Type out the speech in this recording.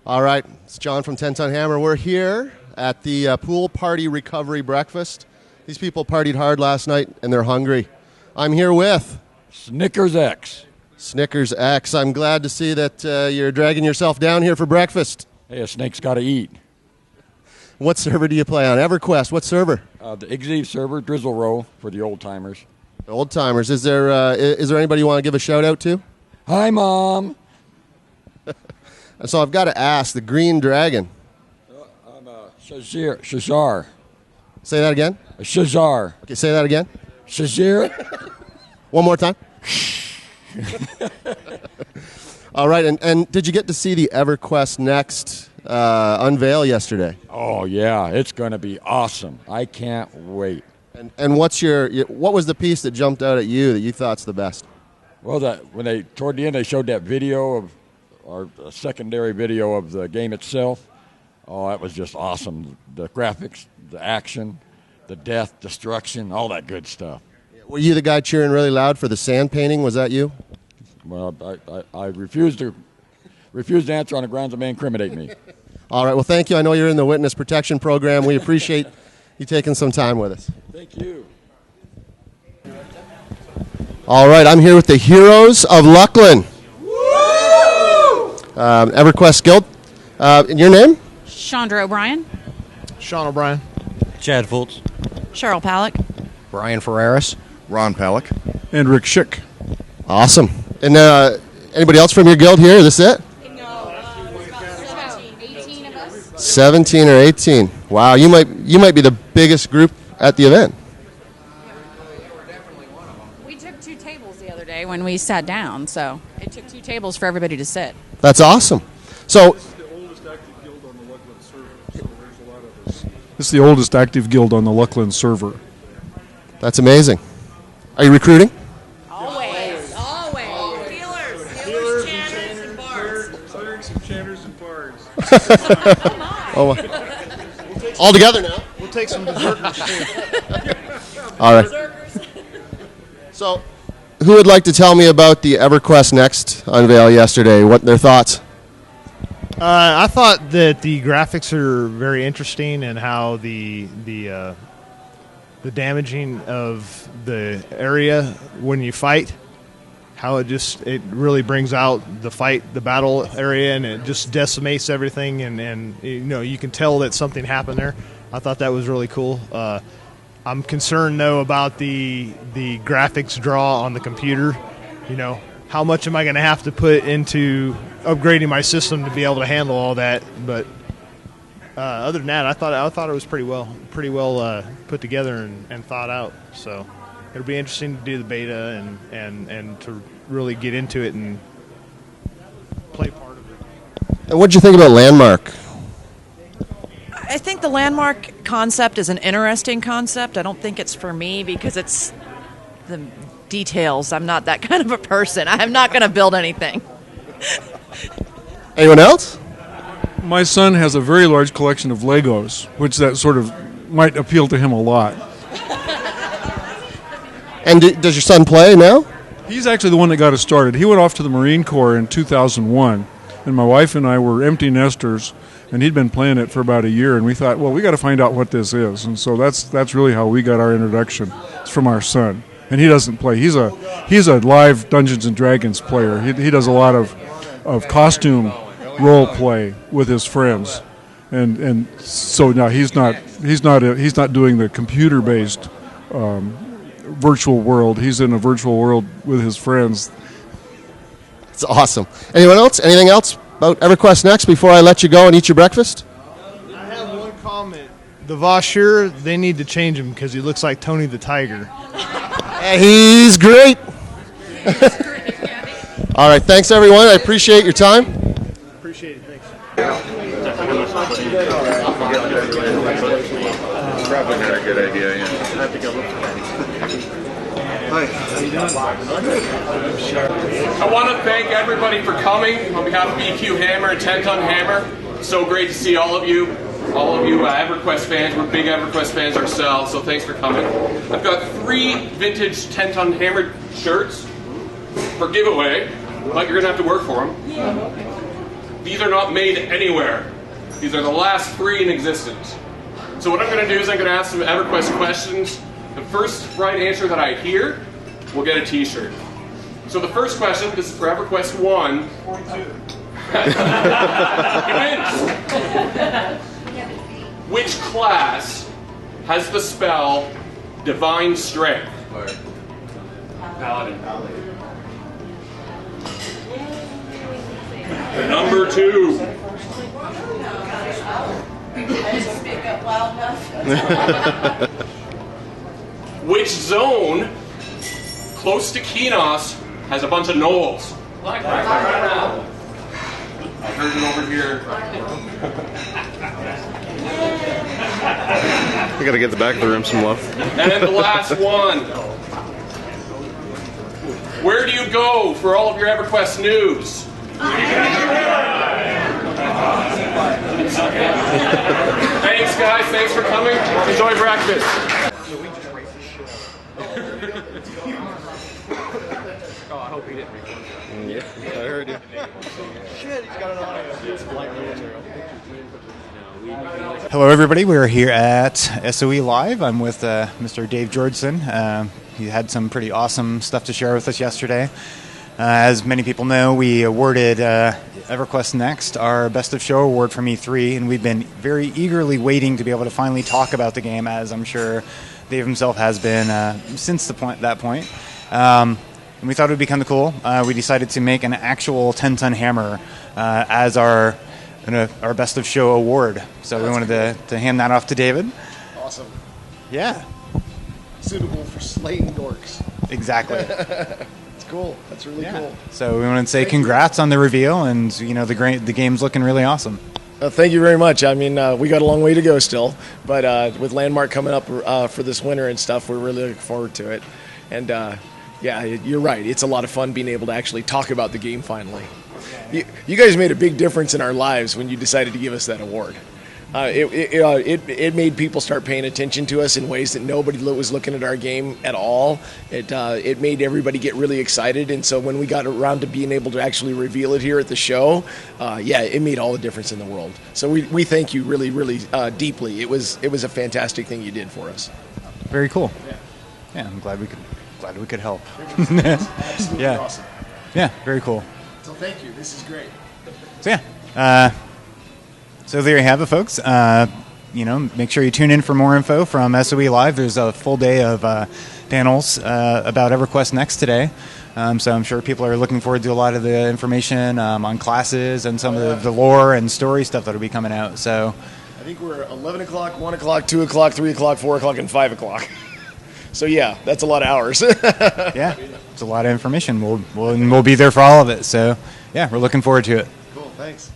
All right, it's John from 10 Ton Hammer. We're here at the pool party recovery breakfast. These people partied hard last night and they're hungry. I'm here with Snickers X. Snickers X. I'm glad to see that you're dragging yourself down here for breakfast. Hey, a snake's got to eat. What server do you play on? EverQuest, what server? The EQHammer server, Drizzle Row for the old timers. The old timers. Is there anybody you want to give a shout out to? Hi, Mom. So I've got to ask, the Green Dragon. I'm Shazar. Say that again? Shazar. Okay, say that again. Shazir. One more time. All right, and did you get to see the EverQuest Next unveil yesterday? Oh, yeah, it's going to be awesome. I can't wait. And what was the piece that jumped out at you that you thought's the best? Well, toward the end, they showed that video or a secondary video of the game itself. Oh, that was just awesome. The graphics, the action, the death, destruction, all that good stuff. Were you the guy cheering really loud for the sand painting? Was that you? Well, I refused to answer on the grounds it may incriminate me. All right, well, thank you. I know you're in the Witness Protection Program. We appreciate you taking some time with us. Thank you. All right, I'm here with the Heroes of Luckland. EverQuest Guild. Your name? Chandra O'Brien. Sean O'Brien. Chad Fultz. Cheryl Palak. Brian Ferreras. Ron Palick. And Rick Schick. Awesome. And anybody else from your guild here? Is this it? No, about 18 of us. 17 or 18. Wow, you might be the biggest group at the event. We took 2 tables the other day when we sat down, so it took 2 tables for everybody to sit. That's awesome. So This is the oldest active guild on the Luckland server, so there's a lot of us. This is the oldest active guild on the Luckland server. that's amazing. Are you recruiting? Always. Healers, chanters, and bards. Clerics and chanters and bards. Oh, all together now. We'll take some berserkers too. All right. So, who would like to tell me about the EverQuest Next unveil yesterday? What their thoughts? I thought that the graphics are very interesting and how the damaging of the area when you fight, how it really brings out the battle area, and it just decimates everything, and you can tell that something happened there. I thought that was really cool. I'm concerned though about the graphics draw on the computer. How much am I going to have to put into upgrading my system to be able to handle all that? But other than that, I thought it was pretty well put together and thought out. So it'll be interesting to do the beta and to really get into it and play part of it. And what did you think about Landmark? I think the landmark concept is an interesting concept. I don't think it's for me because it's the details. I'm not that kind of a person. I'm not going to build anything. Anyone else? My son has a very large collection of Legos, which that sort of might appeal to him a lot. And does your son play now? He's actually the one that got us started. He went off to the Marine Corps in 2001, and my wife and I were empty nesters, and he'd been playing it for about a year, and we thought, well, we got to find out what this is. And so that's really how we got our introduction. It's from our son. And he doesn't play. He's a live Dungeons and Dragons player. He does a lot of costume role play with his friends, and so now he's not doing the computer based virtual world. He's in a virtual world with his friends. It's awesome. Anyone else? Anything else about EverQuest Next before I let you go and eat your breakfast? I have one comment. The Vashur, they need to change him because he looks like Tony the Tiger. He's great. All right, thanks everyone. I appreciate your time. Appreciate it. Thanks. Probably not a good idea, yeah. Hi. I want to thank everybody for coming on behalf of EQHammer and 10 Ton Hammer. So great to see all of you EverQuest fans. We're big EverQuest fans ourselves, so thanks for coming. I've got 3 vintage 10 Ton Hammer shirts for giveaway, but you're going to have to work for them. These are not made anywhere. These are the last 3 in existence. So what I'm going to do is I'm going to ask some EverQuest questions. The first right answer that I hear will get a t-shirt. So the first question, this is for EverQuest 1. 42. He wins. Which class has the spell Divine Strength? Paladin. Number 2. Which zone close to Kenos has a bunch of knolls? I heard it over here. We got to get the back of the room some love. And then the last one. Where do you go for all of your EverQuest news? Thanks, guys. Thanks for coming. Enjoy breakfast. Oh, I hope he didn't record that. Yeah, I heard you. Shit, he's got an audio. It's blank material. Hello, everybody. We're here at SOE Live. I'm with Mr. Dave Georgeson. He had some pretty awesome stuff to share with us yesterday. As many people know, we awarded EverQuest Next our Best of Show award from E3, and we've been very eagerly waiting to be able to finally talk about the game, as I'm sure Dave himself has been since that point. And we thought it would be kind of cool. We decided to make an actual 10-ton hammer as our Best of Show award. So we wanted to hand that off to David. Awesome. Yeah. Suitable for slaying dorks. Exactly. It's cool. That's really cool. So we want to say congrats on the reveal, and the game's looking really awesome. Thank you very much. I mean, we got a long way to go still, but with Landmark coming up for this winter and stuff, we're really looking forward to it. And yeah, you're right. It's a lot of fun being able to actually talk about the game finally. You guys made a big difference in our lives when you decided to give us that award. It made people start paying attention to us in ways that nobody was looking at our game at all. It made everybody get really excited, and so when we got around to being able to actually reveal it here at the show, it made all the difference in the world. So we thank you really, really deeply. It was a fantastic thing you did for us. Very cool. Yeah, I'm glad we could help. Absolutely yeah. Awesome. Yeah, very cool. So thank you. This is great. So yeah. So there you have it, folks. Make sure you tune in for more info from SOE Live. There's a full day of panels about EverQuest Next today. So I'm sure people are looking forward to a lot of the information on classes and some of the lore and story stuff that will be coming out. So I think we're 11 o'clock, 1 o'clock, 2 o'clock, 3 o'clock, 4 o'clock, and 5 o'clock. So yeah, that's a lot of hours. Yeah, it's a lot of information. We'll be there for all of it. So yeah, we're looking forward to it. Cool, thanks.